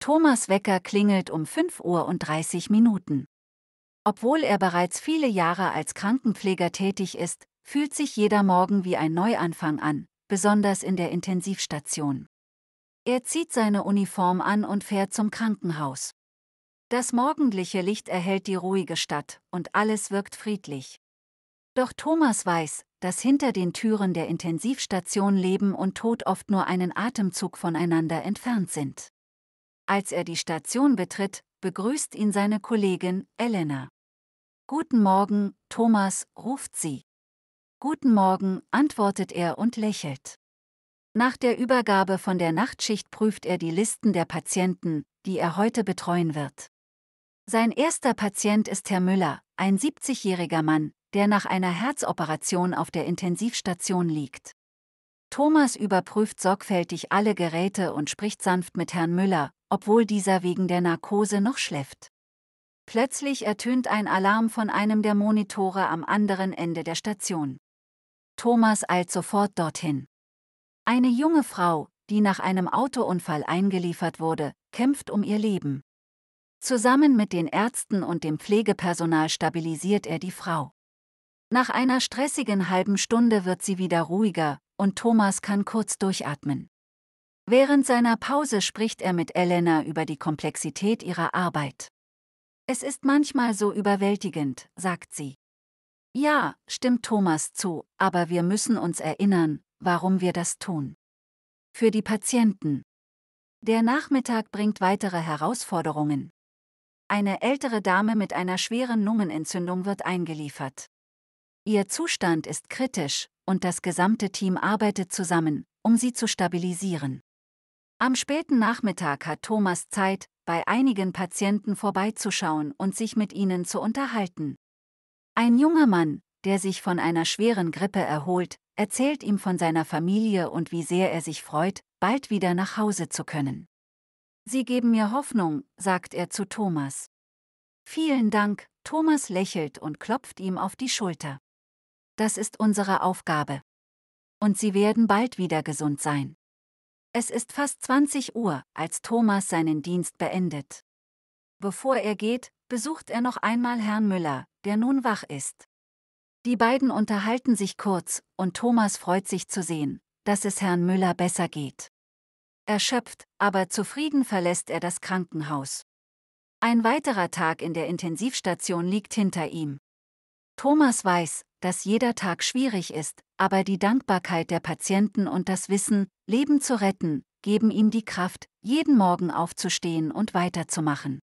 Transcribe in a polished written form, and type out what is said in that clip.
Thomas' Wecker klingelt um 5:30 Uhr. Obwohl er bereits viele Jahre als Krankenpfleger tätig ist, fühlt sich jeder Morgen wie ein Neuanfang an, besonders in der Intensivstation. Er zieht seine Uniform an und fährt zum Krankenhaus. Das morgendliche Licht erhellt die ruhige Stadt und alles wirkt friedlich. Doch Thomas weiß, dass hinter den Türen der Intensivstation Leben und Tod oft nur einen Atemzug voneinander entfernt sind. Als er die Station betritt, begrüßt ihn seine Kollegin Elena. »Guten Morgen, Thomas«, ruft sie. »Guten Morgen«, antwortet er und lächelt. Nach der Übergabe von der Nachtschicht prüft er die Listen der Patienten, die er heute betreuen wird. Sein erster Patient ist Herr Müller, ein 70-jähriger Mann, der nach einer Herzoperation auf der Intensivstation liegt. Thomas überprüft sorgfältig alle Geräte und spricht sanft mit Herrn Müller, obwohl dieser wegen der Narkose noch schläft. Plötzlich ertönt ein Alarm von einem der Monitore am anderen Ende der Station. Thomas eilt sofort dorthin. Eine junge Frau, die nach einem Autounfall eingeliefert wurde, kämpft um ihr Leben. Zusammen mit den Ärzten und dem Pflegepersonal stabilisiert er die Frau. Nach einer stressigen halben Stunde wird sie wieder ruhiger und Thomas kann kurz durchatmen. Während seiner Pause spricht er mit Elena über die Komplexität ihrer Arbeit. »Es ist manchmal so überwältigend«, sagt sie. »Ja«, stimmt Thomas zu, »aber wir müssen uns erinnern, warum wir das tun. Für die Patienten.« Der Nachmittag bringt weitere Herausforderungen. Eine ältere Dame mit einer schweren Lungenentzündung wird eingeliefert. Ihr Zustand ist kritisch und das gesamte Team arbeitet zusammen, um sie zu stabilisieren. Am späten Nachmittag hat Thomas Zeit, bei einigen Patienten vorbeizuschauen und sich mit ihnen zu unterhalten. Ein junger Mann, der sich von einer schweren Grippe erholt, erzählt ihm von seiner Familie und wie sehr er sich freut, bald wieder nach Hause zu können. »Sie geben mir Hoffnung«, sagt er zu Thomas. »Vielen Dank«, Thomas lächelt und klopft ihm auf die Schulter. »Das ist unsere Aufgabe. Und Sie werden bald wieder gesund sein.« Es ist fast 20 Uhr, als Thomas seinen Dienst beendet. Bevor er geht, besucht er noch einmal Herrn Müller, der nun wach ist. Die beiden unterhalten sich kurz, und Thomas freut sich zu sehen, dass es Herrn Müller besser geht. Erschöpft, aber zufrieden verlässt er das Krankenhaus. Ein weiterer Tag in der Intensivstation liegt hinter ihm. Thomas weiß, dass jeder Tag schwierig ist, aber die Dankbarkeit der Patienten und das Wissen, Leben zu retten, geben ihm die Kraft, jeden Morgen aufzustehen und weiterzumachen.